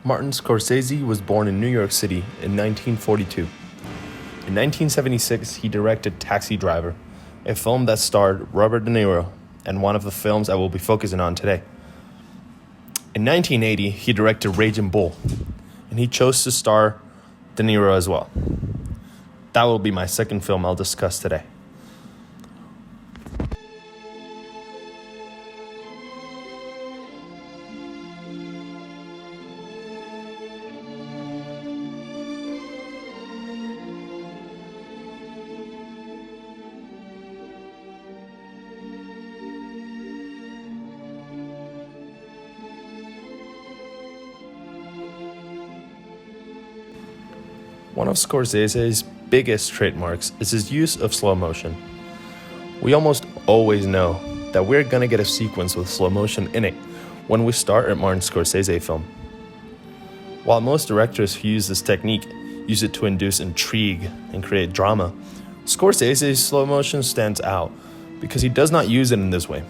Martin Scorsese was born in New York City in 1942. In 1976, he directed Taxi Driver, a film that starred Robert De Niro, and one of the films I will be focusing on today. In 1980, he directed Raging Bull, and he chose to star De Niro as well. That will be my second film I'll discuss today. One of Scorsese's biggest trademarks is his use of slow motion. We almost always know that we're gonna get a sequence with slow motion in it when we start a Martin Scorsese film. While most directors who use this technique use it to induce intrigue and create drama, Scorsese's slow motion stands out because he does not use it in this way.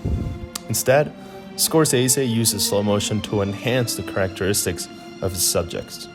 Instead, Scorsese uses slow motion to enhance the characteristics of his subjects.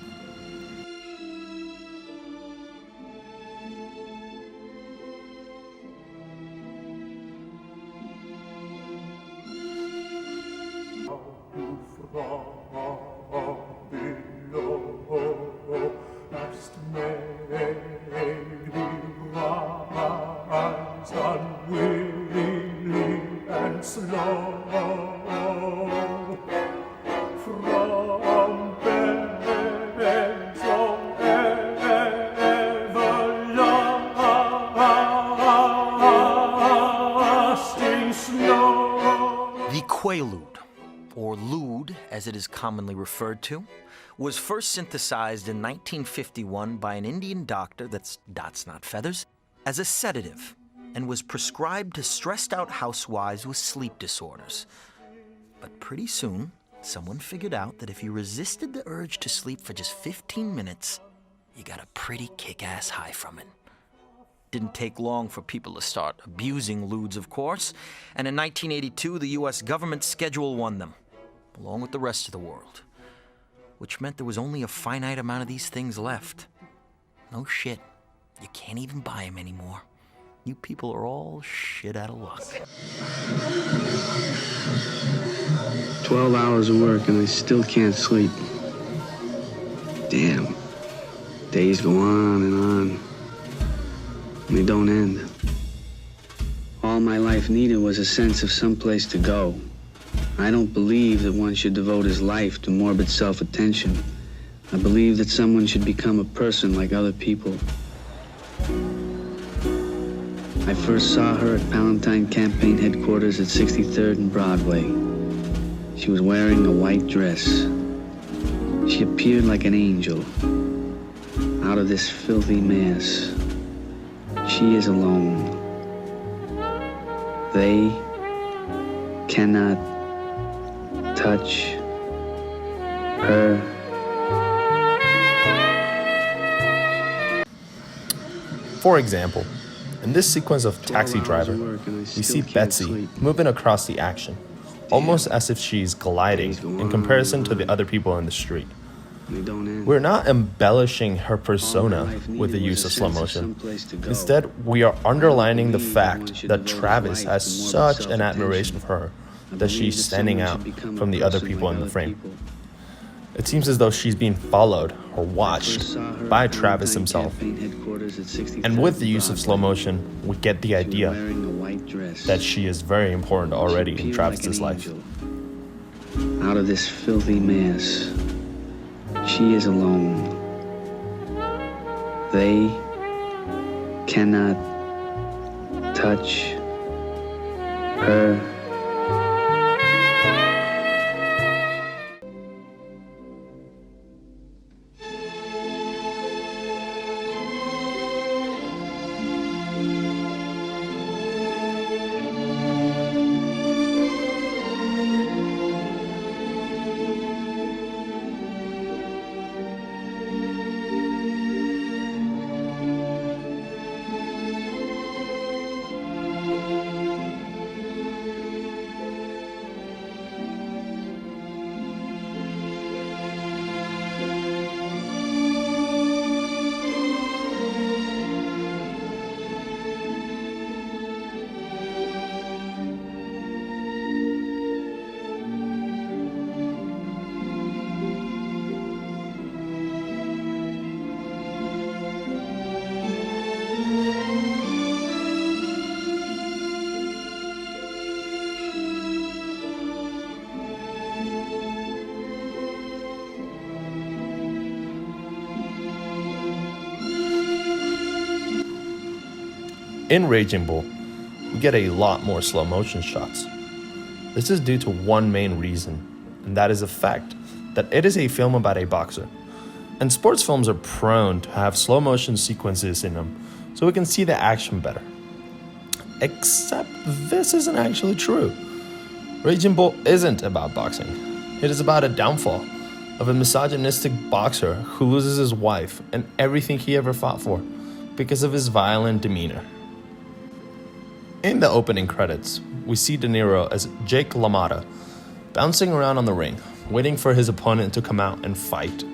The Quaalude, or lude as it is commonly referred to, was first synthesized in 1951 by an Indian doctor, that's dots not feathers, as a sedative, and was prescribed to stressed-out housewives with sleep disorders. But pretty soon, someone figured out that if you resisted the urge to sleep for just 15 minutes, you got a pretty kick-ass high from it. Didn't take long for people to start abusing ludes, of course, and in 1982, the U.S. government Schedule I them, along with the rest of the world, which meant there was only a finite amount of these things left. No shit, you can't even buy them anymore. You people are all shit out of luck. 12 hours of work and I still can't sleep. Damn. Days go on and on. And they don't end. All my life needed was a sense of someplace to go. I don't believe that one should devote his life to morbid self-attention. I believe that someone should become a person like other people. I first saw her at Palatine Campaign headquarters at 63rd and Broadway. She was wearing a white dress. She appeared like an angel out of this filthy mess. She is alone. They cannot touch her. For example, in this sequence of Taxi Driver, we see Betsy moving across the action, almost as if she's gliding in comparison to the other people in the street. We're not embellishing her persona with the use of slow motion. Instead, we are underlining the fact that Travis has such an admiration for her that she's standing out from the other people in the frame. It seems as though she's being followed or watched by Travis himself. And with the use of slow motion, we get the idea that she is very important already in Travis's life. Out of this filthy mess. She is alone. They cannot touch her. In Raging Bull, we get a lot more slow motion shots. This is due to one main reason, and that is the fact that it is a film about a boxer. And sports films are prone to have slow motion sequences in them, so we can see the action better. Except this isn't actually true. Raging Bull isn't about boxing. It is about a downfall of a misogynistic boxer who loses his wife and everything he ever fought for because of his violent demeanor. In the opening credits, we see De Niro as Jake LaMotta, bouncing around on the ring, waiting for his opponent to come out and fight.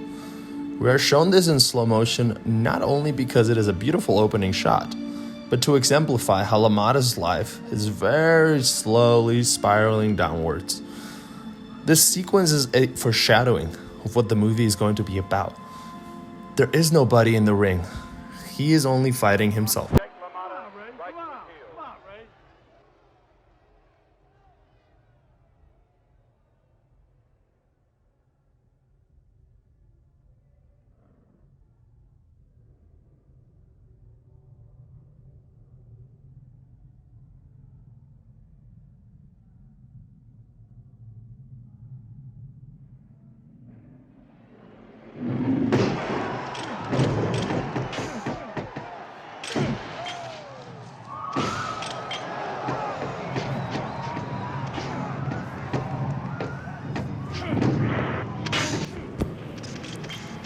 We are shown this in slow motion not only because it is a beautiful opening shot, but to exemplify how LaMotta's life is very slowly spiraling downwards. This sequence is a foreshadowing of what the movie is going to be about. There is nobody in the ring. He is only fighting himself.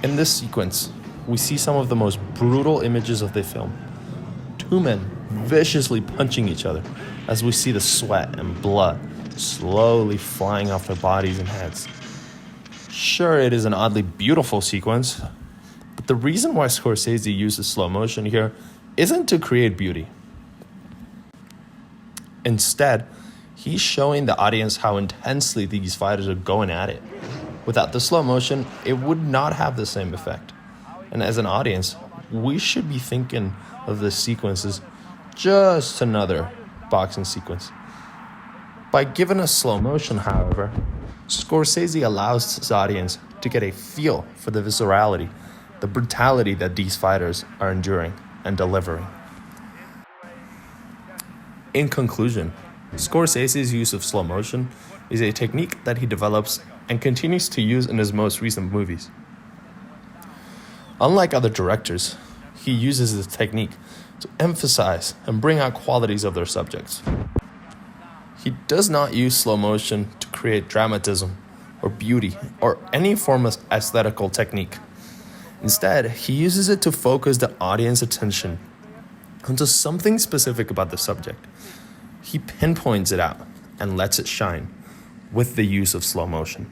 In this sequence, we see some of the most brutal images of the film. Two men viciously punching each other as we see the sweat and blood slowly flying off their bodies and heads. Sure, it is an oddly beautiful sequence, but the reason why Scorsese uses slow motion here isn't to create beauty. Instead, he's showing the audience how intensely these fighters are going at it. Without the slow motion, it would not have the same effect. And as an audience, we should be thinking of this sequence as just another boxing sequence. By giving us slow motion, however, Scorsese allows his audience to get a feel for the viscerality, the brutality that these fighters are enduring and delivering. In conclusion, Scorsese's use of slow motion is a technique that he develops and continues to use in his most recent movies. Unlike other directors, he uses this technique to emphasize and bring out qualities of their subjects. He does not use slow motion to create dramatism or beauty or any form of aesthetical technique. Instead, he uses it to focus the audience attention onto something specific about the subject. He pinpoints it out and lets it shine with the use of slow motion.